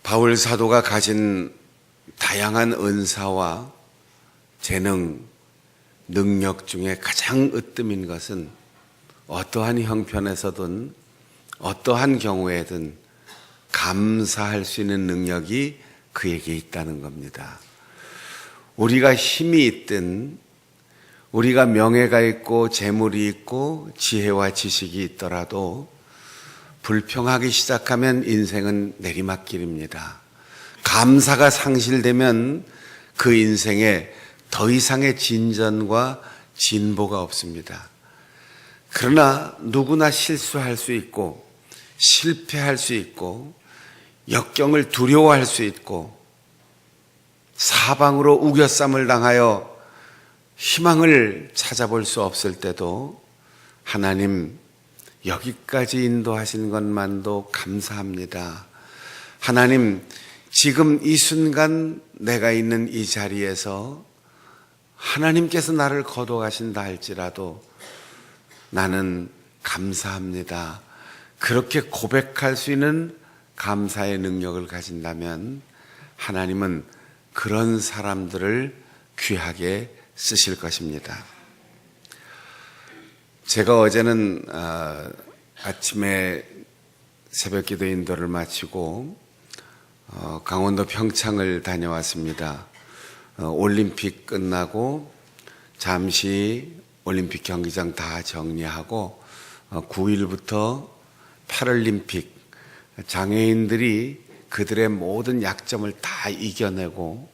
바울 사도가 가진 다양한 은사와 재능, 능력 중에 가장 으뜸인 것은 어떠한 형편에서든 어떠한 경우에든 감사할 수 있는 능력이 그에게 있다는 겁니다. 우리가 힘이 있든 우리가 명예가 있고 재물이 있고 지혜와 지식이 있더라도 불평하기 시작하면 인생은 내리막길입니다. 감사가 상실되면 그 인생에 더 이상의 진전과 진보가 없습니다. 그러나 누구나 실수할 수 있고 실패할 수 있고 역경을 두려워할 수 있고 사방으로 우겨쌈을 당하여 희망을 찾아볼 수 없을 때도 하나님 여기까지 인도하신 것만도 감사합니다. 하나님 지금 이 순간 내가 있는 이 자리에서 하나님께서 나를 거둬가신다 할지라도 나는 감사합니다. 그렇게 고백할 수 있는 감사의 능력을 가진다면 하나님은 그런 사람들을 귀하게 쓰실 것입니다. 제가 어제는 아침에 새벽기도 인도를 마치고 강원도 평창을 다녀왔습니다. 올림픽 끝나고 잠시 올림픽 경기장 다 정리하고 9일부터 패럴림픽 장애인들이 그들의 모든 약점을 다 이겨내고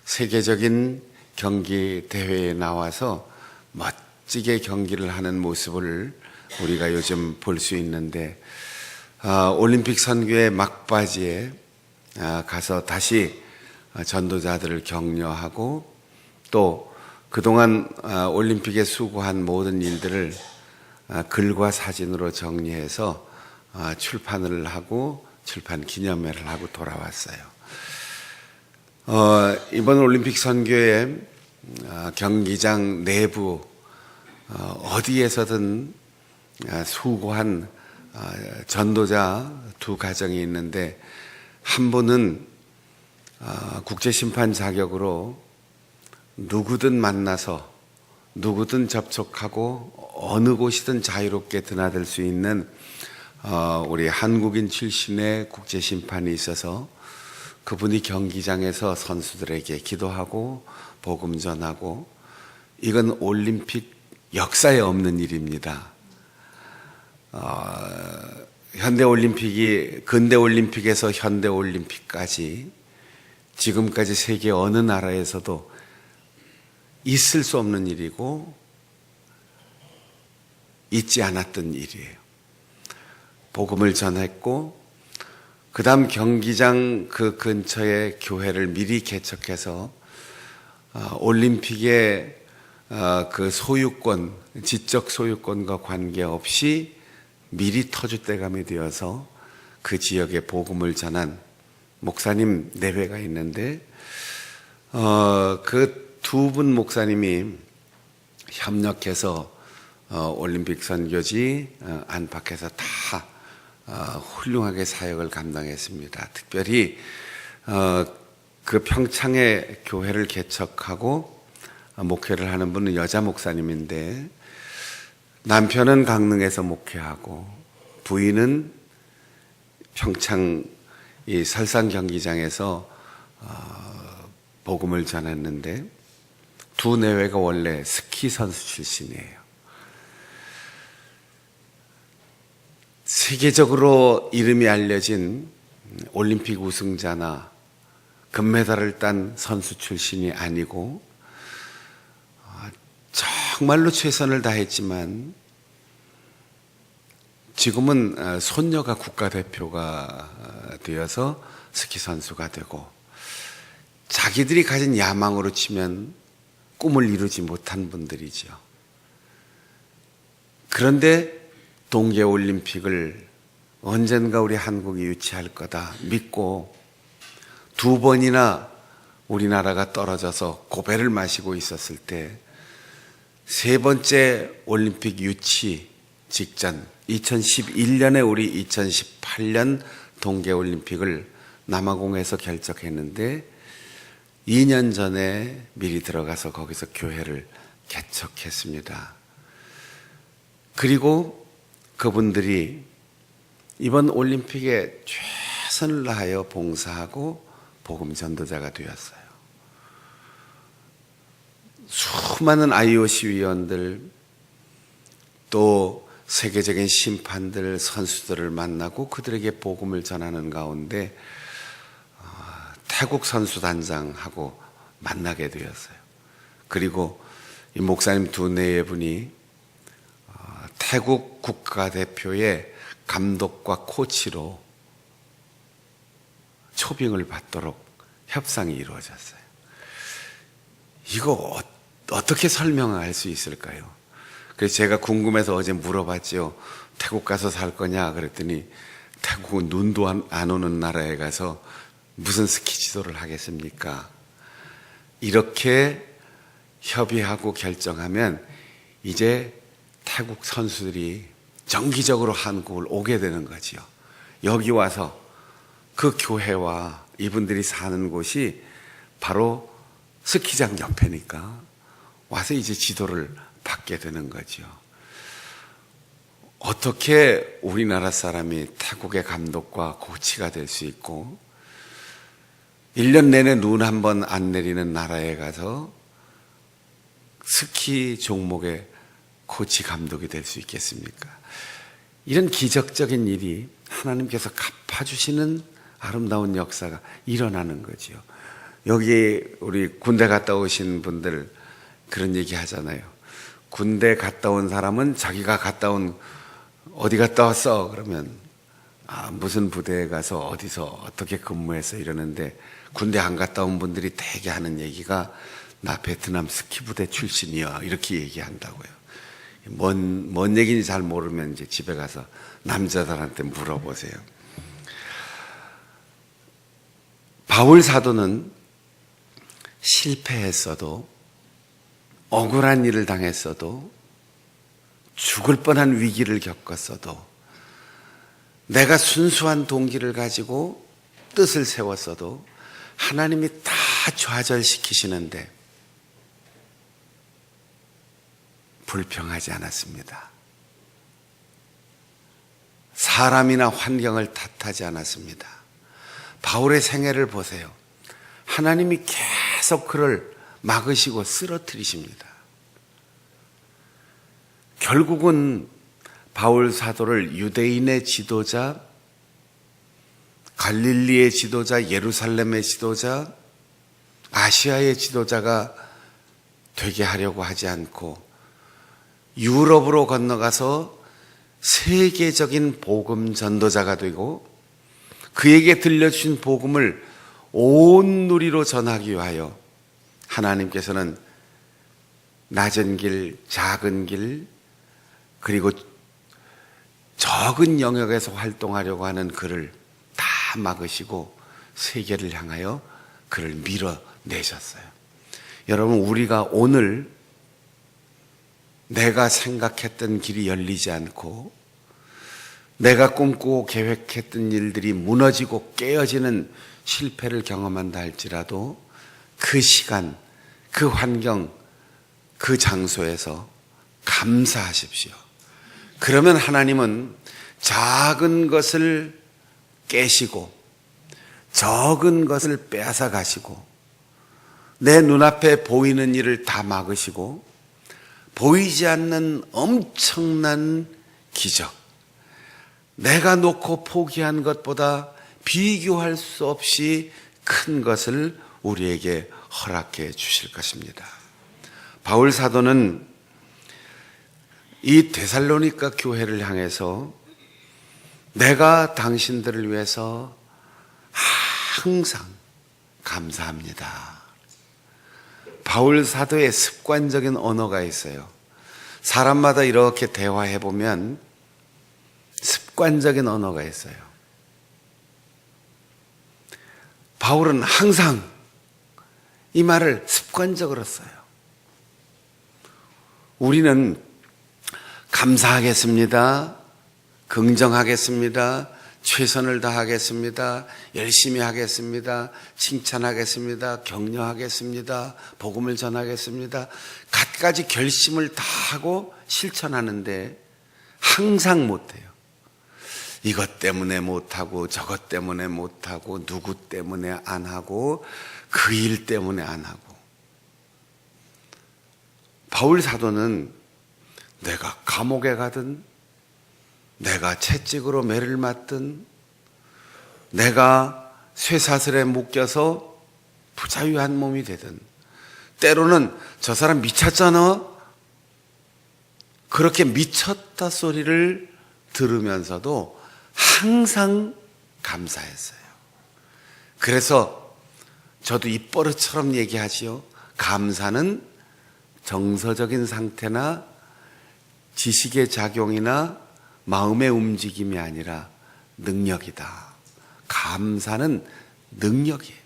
세계적인 경기 대회에 나와서 멋지게 경기를 하는 모습을 우리가 요즘 볼 수 있는데 올림픽 선교의 막바지에 가서 다시 전도자들을 격려하고 또 그동안 올림픽에 수고한 모든 일들을 글과 사진으로 정리해서 출판을 하고 출판 기념회를 하고 돌아왔어요. 이번 올림픽 선교의 경기장 내부 어디에서든 수고한 전도자 두 가정이 있는데 한 분은 국제심판 자격으로 누구든 만나서 누구든 접촉하고 어느 곳이든 자유롭게 드나들 수 있는 우리 한국인 출신의 국제심판이 있어서 그분이 경기장에서 선수들에게 기도하고 복음 전하고 이건 올림픽 역사에 없는 일입니다. 근대 올림픽에서 현대 올림픽까지 지금까지 세계 어느 나라에서도 있을 수 없는 일이고 있지 않았던 일이에요. 복음을 전했고 그 다음 경기장 그 근처에 교회를 미리 개척해서 올림픽의 그 소유권, 지적 소유권과 관계없이 미리 터줏대감이 되어서 그 지역에 복음을 전한 목사님 내외가 있는데 그 두 분 목사님이 협력해서 올림픽 선교지 안팎에서 다 훌륭하게 사역을 감당했습니다. 특별히 그 평창에 교회를 개척하고 목회를 하는 분은 여자 목사님인데 남편은 강릉에서 목회하고 부인은 평창 이 설상 경기장에서 복음을 전했는데 두 내외가 원래 스키 선수 출신이에요. 세계적으로 이름이 알려진 올림픽 우승자나 금메달을 딴 선수 출신이 아니고 정말로 최선을 다했지만 지금은 손녀가 국가대표가 되어서 스키 선수가 되고 자기들이 가진 야망으로 치면 꿈을 이루지 못한 분들이죠. 그런데 동계올림픽을 언젠가 우리 한국이 유치할 거다 믿고 두 번이나 우리나라가 떨어져서 고배를 마시고 있었을 때 세 번째 올림픽 유치 직전 2011년에 우리 2018년 동계올림픽을 남아공에서 결적했는데 2년 전에 미리 들어가서 거기서 교회를 개척했습니다. 그리고 그분들이 이번 올림픽에 최선을 다하여 봉사하고 복음 전도자가 되었어요. 수많은 IOC 위원들, 또 세계적인 심판들, 선수들을 만나고 그들에게 복음을 전하는 가운데 태국 선수단장하고 만나게 되었어요. 그리고 이 목사님 두 분이 태국 국가대표의 감독과 코치로 초빙을 받도록 협상이 이루어졌어요. 이거 어떻게 설명할 수 있을까요? 그래서 제가 궁금해서 어제 물어봤죠. 태국 가서 살 거냐 그랬더니 태국은 눈도 안 오는 나라에 가서 무슨 스키 지도를 하겠습니까? 이렇게 협의하고 결정하면 이제 태국 선수들이 정기적으로 한국을 오게 되는 거지요. 여기 와서 그 교회와 이분들이 사는 곳이 바로 스키장 옆에니까 와서 이제 지도를 받게 되는 거죠. 어떻게 우리나라 사람이 태국의 감독과 코치가 될 수 있고 1년 내내 눈 한 번 안 내리는 나라에 가서 스키 종목의 코치 감독이 될 수 있겠습니까? 이런 기적적인 일이 하나님께서 갚아주시는 아름다운 역사가 일어나는 거죠. 여기 우리 군대 갔다 오신 분들 그런 얘기 하잖아요. 군대 갔다 온 사람은 자기가 어디 갔다 왔어? 그러면 무슨 부대에 가서 어디서 어떻게 근무해서 이러는데 군대 안 갔다 온 분들이 대개 하는 얘기가 나 베트남 스키부대 출신이야 이렇게 얘기한다고요. 뭔 얘기인지 잘 모르면 이제 집에 가서 남자들한테 물어보세요. 바울 사도는 실패했어도 억울한 일을 당했어도 죽을 뻔한 위기를 겪었어도 내가 순수한 동기를 가지고 뜻을 세웠어도 하나님이 다 좌절시키시는데 불평하지 않았습니다. 사람이나 환경을 탓하지 않았습니다. 바울의 생애를 보세요. 하나님이 계속 그를 막으시고 쓰러뜨리십니다. 결국은 바울 사도를 유대인의 지도자, 갈릴리의 지도자, 예루살렘의 지도자, 아시아의 지도자가 되게 하려고 하지 않고 유럽으로 건너가서 세계적인 복음 전도자가 되고 그에게 들려주신 복음을 온 누리로 전하기 위하여 하나님께서는 낮은 길, 작은 길, 그리고 적은 영역에서 활동하려고 하는 그를 다 막으시고 세계를 향하여 그를 밀어내셨어요. 여러분, 우리가 오늘 내가 생각했던 길이 열리지 않고 내가 꿈꾸고 계획했던 일들이 무너지고 깨어지는 실패를 경험한다 할지라도 그 시간, 그 환경, 그 장소에서 감사하십시오. 그러면 하나님은 작은 것을 깨시고 적은 것을 빼앗아 가시고 내 눈앞에 보이는 일을 다 막으시고 보이지 않는 엄청난 기적, 내가 놓고 포기한 것보다 비교할 수 없이 큰 것을 우리에게 허락해 주실 것입니다. 바울 사도는 이 데살로니가 교회를 향해서 내가 당신들을 위해서 항상 감사합니다. 바울 사도의 습관적인 언어가 있어요. 사람마다 이렇게 대화해 보면 습관적인 언어가 있어요. 바울은 항상 이 말을 습관적으로 써요. 우리는 감사하겠습니다, 긍정하겠습니다, 최선을 다하겠습니다. 열심히 하겠습니다. 칭찬하겠습니다. 격려하겠습니다. 복음을 전하겠습니다. 갖가지 결심을 다 하고 실천하는데 항상 못해요. 이것 때문에 못하고 저것 때문에 못하고 누구 때문에 안 하고 그 일 때문에 안 하고. 바울 사도는 내가 감옥에 가든 내가 채찍으로 매를 맞든 내가 쇠사슬에 묶여서 부자유한 몸이 되든 때로는 저 사람 미쳤잖아, 그렇게 미쳤다 소리를 들으면서도 항상 감사했어요. 그래서 저도 입버릇처럼 얘기하지요. 감사는 정서적인 상태나 지식의 작용이나 마음의 움직임이 아니라 능력이다. 감사는 능력이에요.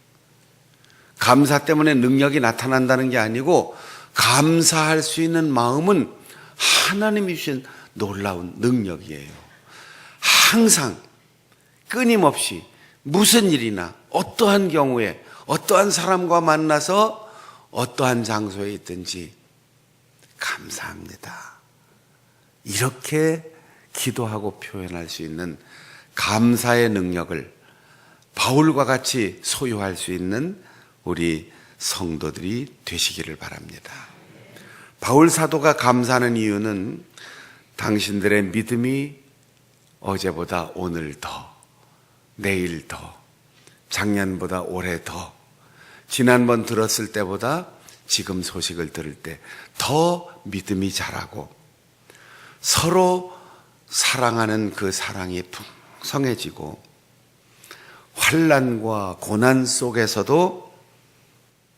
감사 때문에 능력이 나타난다는 게 아니고 감사할 수 있는 마음은 하나님이 주신 놀라운 능력이에요. 항상 끊임없이 무슨 일이나 어떠한 경우에 어떠한 사람과 만나서 어떠한 장소에 있든지 감사합니다. 이렇게 기도하고 표현할 수 있는 감사의 능력을 바울과 같이 소유할 수 있는 우리 성도들이 되시기를 바랍니다. 바울 사도가 감사하는 이유는 당신들의 믿음이 어제보다 오늘 더, 내일 더, 작년보다 올해 더, 지난번 들었을 때보다 지금 소식을 들을 때 더 믿음이 자라고 서로 사랑하는 그 사랑이 풍성해지고 환난과 고난 속에서도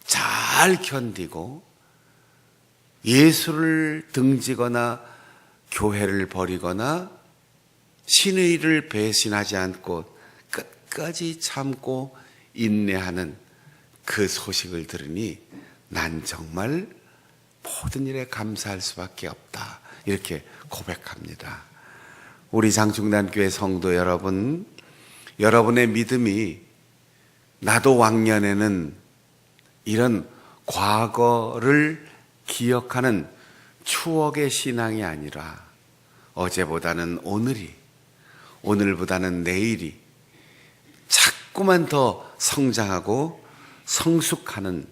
잘 견디고 예수를 등지거나 교회를 버리거나 신의 일을 배신하지 않고 끝까지 참고 인내하는 그 소식을 들으니 난 정말 모든 일에 감사할 수밖에 없다, 이렇게 고백합니다. 우리 장충단교회 성도 여러분, 여러분의 믿음이 나도 왕년에는 이런 과거를 기억하는 추억의 신앙이 아니라 어제보다는 오늘이, 오늘보다는 내일이 자꾸만 더 성장하고 성숙하는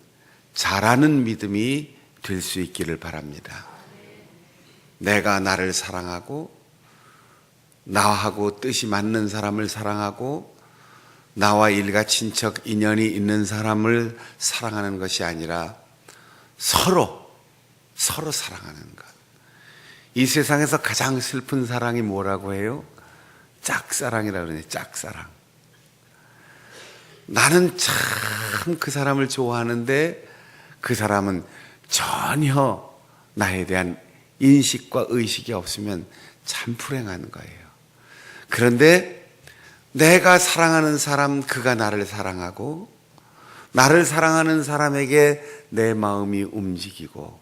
자라는 믿음이 될 수 있기를 바랍니다. 내가 나를 사랑하고 나하고 뜻이 맞는 사람을 사랑하고 나와 일가 친척 인연이 있는 사람을 사랑하는 것이 아니라 서로 사랑하는 것. 이 세상에서 가장 슬픈 사랑이 뭐라고 해요? 짝사랑이라고 그러네요. 짝사랑. 나는 참 그 사람을 좋아하는데 그 사람은 전혀 나에 대한 인식과 의식이 없으면 참 불행한 거예요. 그런데 내가 사랑하는 사람, 그가 나를 사랑하고 나를 사랑하는 사람에게 내 마음이 움직이고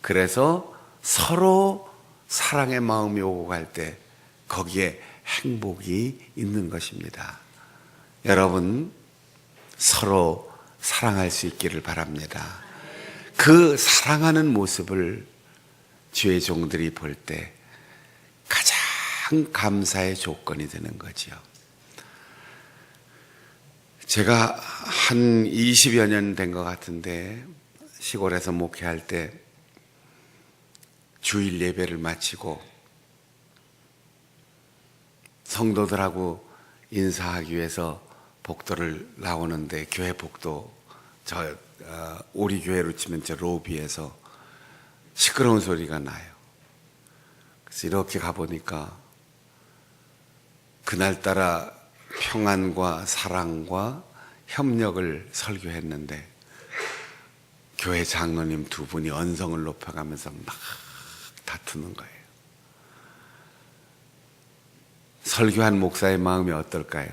그래서 서로 사랑의 마음이 오고 갈 때 거기에 행복이 있는 것입니다. 여러분, 서로 사랑할 수 있기를 바랍니다. 그 사랑하는 모습을 주의 종들이 볼 때 가장 감사의 조건이 되는 거죠. 제가 한 20여 년 된 것 같은데 시골에서 목회할 때 주일 예배를 마치고 성도들하고 인사하기 위해서 복도를 나오는데 교회 복도 우리 교회로 치면 저 로비에서 시끄러운 소리가 나요. 그래서 이렇게 가보니까 그날따라 평안과 사랑과 협력을 설교했는데 교회 장로님 두 분이 언성을 높여가면서 막 다투는 거예요. 설교한 목사의 마음이 어떨까요?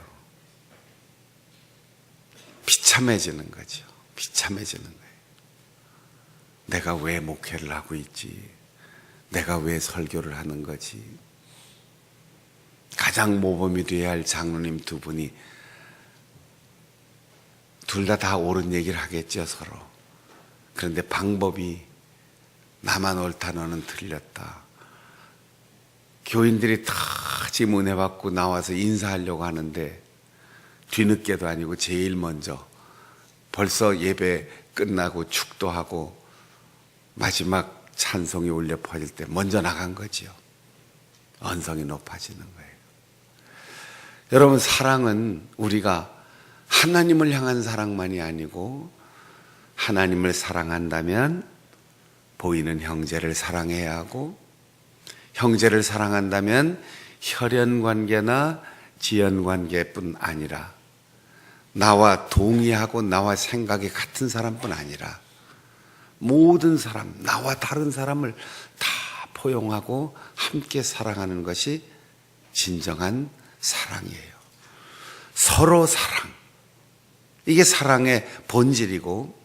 비참해지는 거죠. 비참해지는 거예요. 내가 왜 목회를 하고 있지? 내가 왜 설교를 하는 거지? 가장 모범이 되어야 할 장로님 두 분이 둘 다 옳은 얘기를 하겠죠, 서로. 그런데 방법이 나만 옳다, 너는 틀렸다. 교인들이 다 지금 은혜 받고 나와서 인사하려고 하는데 뒤늦게도 아니고 제일 먼저 벌써 예배 끝나고 축도하고 마지막 찬송이 울려 퍼질 때 먼저 나간 거지요. 언성이 높아지는 거예요. 여러분, 사랑은 우리가 하나님을 향한 사랑만이 아니고 하나님을 사랑한다면 보이는 형제를 사랑해야 하고, 형제를 사랑한다면 혈연관계나 지연관계뿐 아니라 나와 동의하고 나와 생각이 같은 사람뿐 아니라 모든 사람, 나와 다른 사람을 다 포용하고 함께 사랑하는 것이 진정한 사랑이에요. 서로 사랑, 이게 사랑의 본질이고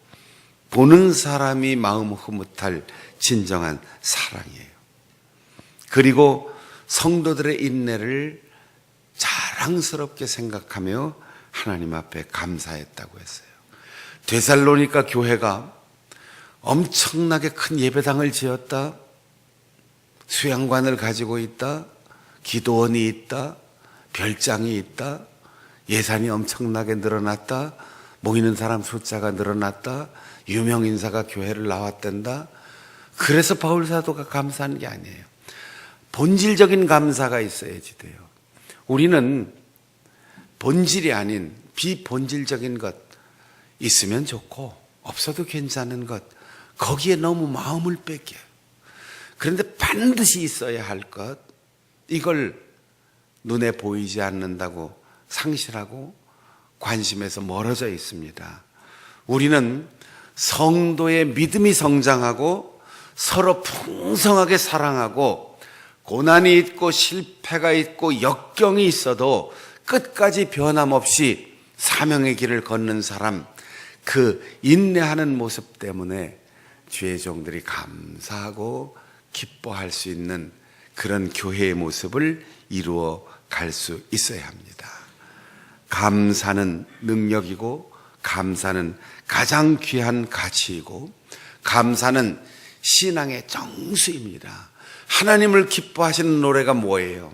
보는 사람이 마음 흐뭇할 진정한 사랑이에요. 그리고 성도들의 인내를 자랑스럽게 생각하며 하나님 앞에 감사했다고 했어요. 데살로니가 교회가 엄청나게 큰 예배당을 지었다, 수양관을 가지고 있다, 기도원이 있다, 별장이 있다, 예산이 엄청나게 늘어났다, 모이는 사람 숫자가 늘어났다, 유명 인사가 교회를 나왔단다. 그래서 바울 사도가 감사한 게 아니에요. 본질적인 감사가 있어야지 돼요. 우리는 본질이 아닌 비본질적인 것 있으면 좋고 없어도 괜찮은 것, 거기에 너무 마음을 뺏겨요. 그런데 반드시 있어야 할 것, 이걸 눈에 보이지 않는다고 상실하고 관심에서 멀어져 있습니다. 우리는 성도의 믿음이 성장하고 서로 풍성하게 사랑하고 고난이 있고 실패가 있고 역경이 있어도 끝까지 변함없이 사명의 길을 걷는 사람, 그 인내하는 모습 때문에 주의 종들이 감사하고 기뻐할 수 있는 그런 교회의 모습을 이루어 갈 수 있어야 합니다. 감사는 능력이고 감사는 가장 귀한 가치이고 감사는 신앙의 정수입니다. 하나님을 기뻐하시는 노래가 뭐예요?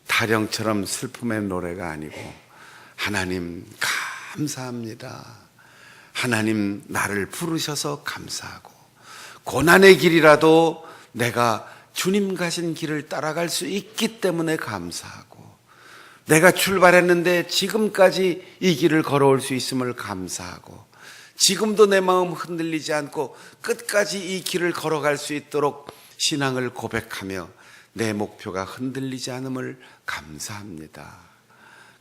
타령처럼 슬픔의 노래가 아니고 하나님 감사합니다. 하나님 나를 부르셔서 감사하고 고난의 길이라도 내가 주님 가신 길을 따라갈 수 있기 때문에 감사하고 내가 출발했는데 지금까지 이 길을 걸어올 수 있음을 감사하고 지금도 내 마음 흔들리지 않고 끝까지 이 길을 걸어갈 수 있도록 신앙을 고백하며 내 목표가 흔들리지 않음을 감사합니다.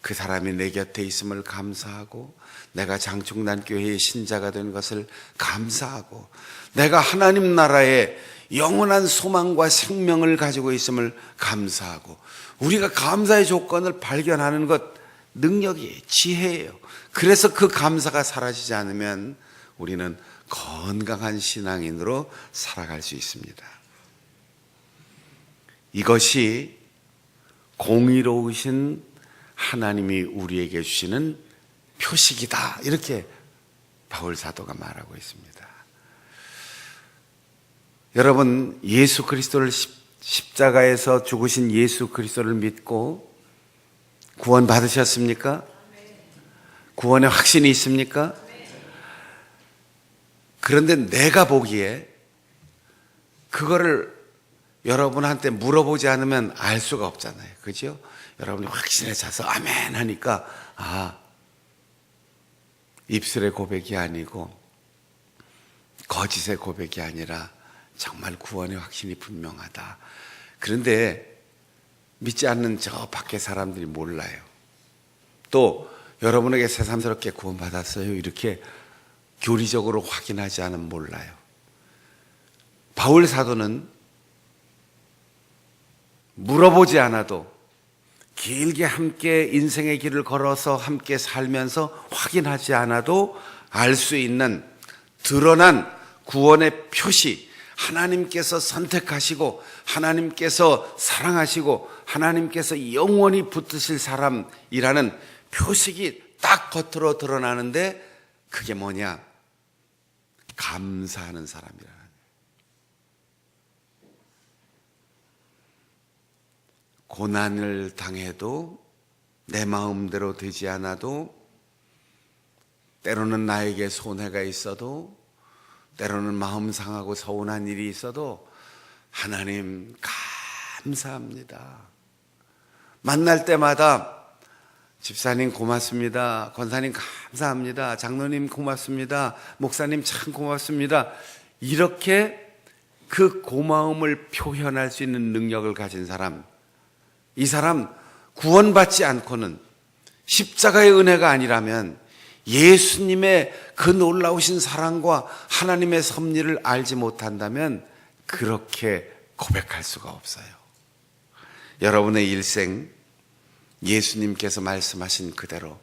그 사람이 내 곁에 있음을 감사하고 내가 장충단교회의 신자가 된 것을 감사하고 내가 하나님 나라에 영원한 소망과 생명을 가지고 있음을 감사하고 우리가 감사의 조건을 발견하는 것 능력이에요. 지혜예요. 그래서 그 감사가 사라지지 않으면 우리는 건강한 신앙인으로 살아갈 수 있습니다. 이것이 공의로우신 하나님이 우리에게 주시는 표식이다. 이렇게 바울 사도가 말하고 있습니다. 여러분, 예수 그리스도를 십자가에서 죽으신 예수 그리스도를 믿고 구원 받으셨습니까? 구원의 확신이 있습니까? 그런데 내가 보기에 그거를 여러분한테 물어보지 않으면 알 수가 없잖아요. 그죠? 여러분이 확신에 차서 아멘 하니까 입술의 고백이 아니고 거짓의 고백이 아니라 정말 구원의 확신이 분명하다. 그런데 믿지 않는 저 밖에 사람들이 몰라요. 또 여러분에게 새삼스럽게 구원받았어요 이렇게 교리적으로 확인하지 않으면 몰라요. 바울 사도는 물어보지 않아도 길게 함께 인생의 길을 걸어서 함께 살면서 확인하지 않아도 알 수 있는 드러난 구원의 표시, 하나님께서 선택하시고 하나님께서 사랑하시고 하나님께서 영원히 붙드실 사람이라는 표식이 딱 겉으로 드러나는데 그게 뭐냐? 감사하는 사람이라는 거예요. 고난을 당해도 내 마음대로 되지 않아도 때로는 나에게 손해가 있어도 때로는 마음 상하고 서운한 일이 있어도 하나님 감사합니다. 만날 때마다 집사님 고맙습니다. 권사님 감사합니다. 장로님 고맙습니다. 목사님 참 고맙습니다. 이렇게 그 고마움을 표현할 수 있는 능력을 가진 사람, 이 사람 구원받지 않고는 십자가의 은혜가 아니라면 예수님의 그 놀라우신 사랑과 하나님의 섭리를 알지 못한다면 그렇게 고백할 수가 없어요. 여러분의 일생 예수님께서 말씀하신 그대로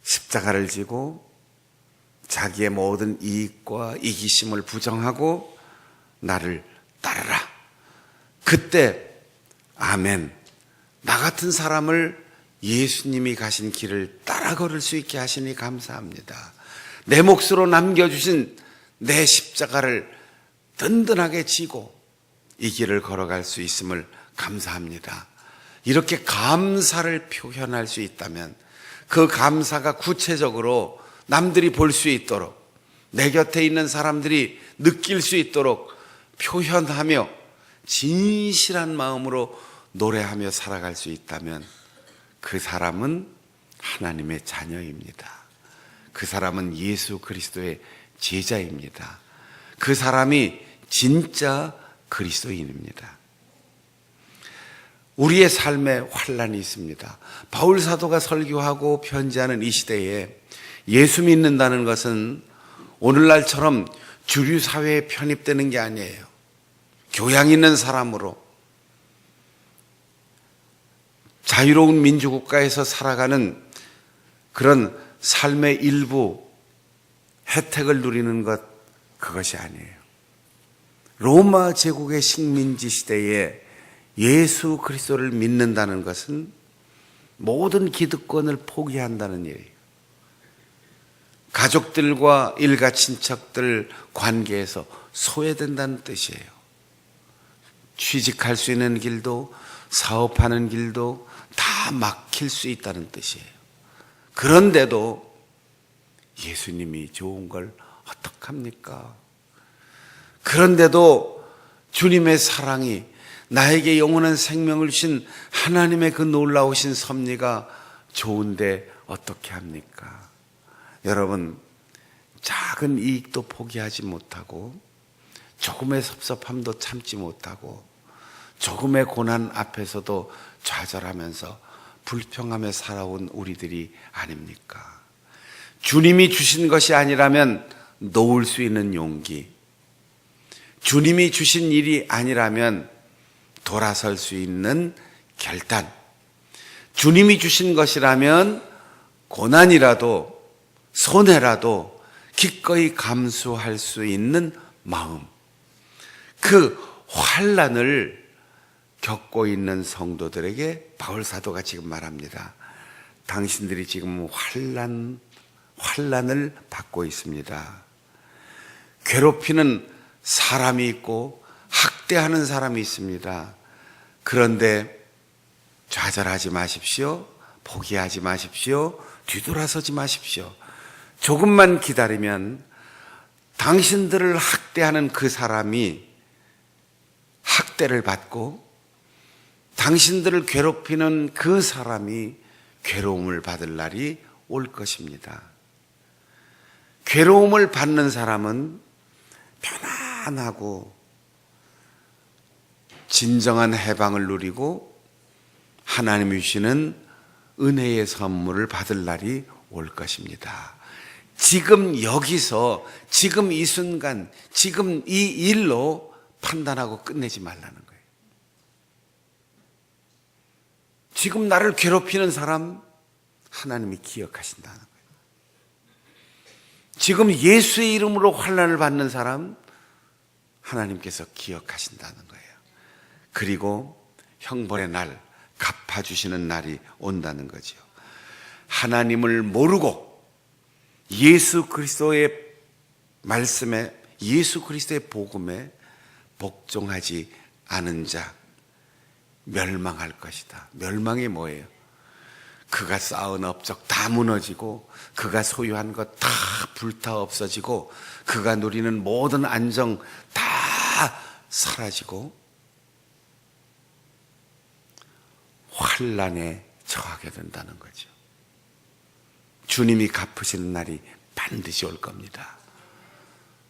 십자가를 지고 자기의 모든 이익과 이기심을 부정하고 나를 따르라. 그때 아멘, 나 같은 사람을 예수님이 가신 길을 따라 걸을 수 있게 하시니 감사합니다. 내 몫으로 남겨주신 내 십자가를 든든하게 지고 이 길을 걸어갈 수 있음을 감사합니다. 이렇게 감사를 표현할 수 있다면 그 감사가 구체적으로 남들이 볼 수 있도록 내 곁에 있는 사람들이 느낄 수 있도록 표현하며 진실한 마음으로 노래하며 살아갈 수 있다면 그 사람은 하나님의 자녀입니다. 그 사람은 예수 그리스도의 제자입니다. 그 사람이 진짜 그리스도인입니다. 우리의 삶에 환난이 있습니다. 바울 사도가 설교하고 편지하는 이 시대에 예수 믿는다는 것은 오늘날처럼 주류 사회에 편입되는 게 아니에요. 교양 있는 사람으로 자유로운 민주국가에서 살아가는 그런 삶의 일부 혜택을 누리는 것, 그것이 아니에요. 로마 제국의 식민지 시대에 예수 그리스도를 믿는다는 것은 모든 기득권을 포기한다는 일이에요. 가족들과 일가 친척들 관계에서 소외된다는 뜻이에요. 취직할 수 있는 길도 사업하는 길도 다 막힐 수 있다는 뜻이에요. 그런데도 예수님이 좋은 걸 어떡합니까? 그런데도 주님의 사랑이, 나에게 영원한 생명을 주신 하나님의 그 놀라우신 섭리가 좋은데 어떻게 합니까? 여러분, 작은 이익도 포기하지 못하고 조금의 섭섭함도 참지 못하고 조금의 고난 앞에서도 좌절하면서 불평하며 살아온 우리들이 아닙니까? 주님이 주신 것이 아니라면 놓을 수 있는 용기, 주님이 주신 일이 아니라면 돌아설 수 있는 결단, 주님이 주신 것이라면 고난이라도 손해라도 기꺼이 감수할 수 있는 마음, 그 환난을 겪고 있는 성도들에게 바울 사도가 지금 말합니다. 당신들이 지금 환난을 받고 있습니다. 괴롭히는 사람이 있고 학대하는 사람이 있습니다. 그런데 좌절하지 마십시오. 포기하지 마십시오. 뒤돌아서지 마십시오. 조금만 기다리면 당신들을 학대하는 그 사람이 학대를 받고 당신들을 괴롭히는 그 사람이 괴로움을 받을 날이 올 것입니다. 괴로움을 받는 사람은 편안하고 진정한 해방을 누리고 하나님이 주시는 은혜의 선물을 받을 날이 올 것입니다. 지금 여기서, 지금 이 순간, 지금 이 일로 판단하고 끝내지 말라는 거예요. 지금 나를 괴롭히는 사람 하나님이 기억하신다는 거예요. 지금 예수의 이름으로 환난을 받는 사람 하나님께서 기억하신다는 거예요. 그리고 형벌의 날, 갚아주시는 날이 온다는 거죠. 하나님을 모르고 예수 그리스도의 말씀에, 예수 그리스도의 복음에 복종하지 않은 자 멸망할 것이다. 멸망이 뭐예요? 그가 쌓은 업적 다 무너지고, 그가 소유한 것 다 불타 없어지고, 그가 누리는 모든 안정 다 사라지고 환난에 처하게 된다는 거죠. 주님이 갚으시는 날이 반드시 올 겁니다.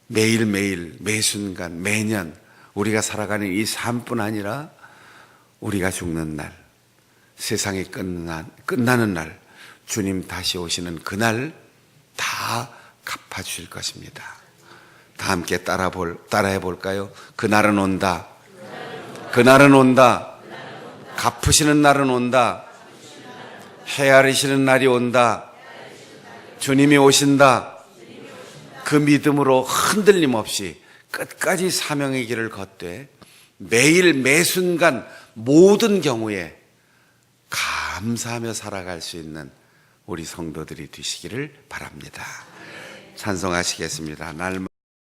매일매일, 매순간, 매년 우리가 살아가는 이 삶뿐 아니라 우리가 죽는 날, 세상이 끝나는 날, 주님 다시 오시는 그날 다 갚아주실 것입니다. 다 함께 따라해 볼까요? 그날은 온다. 그날은 온다. 갚으시는 날은 온다. 헤아리시는 날이 온다. 주님이 오신다. 그 믿음으로 흔들림 없이 끝까지 사명의 길을 걷되 매일 매순간 모든 경우에 감사하며 살아갈 수 있는 우리 성도들이 되시기를 바랍니다. 찬송하시겠습니다.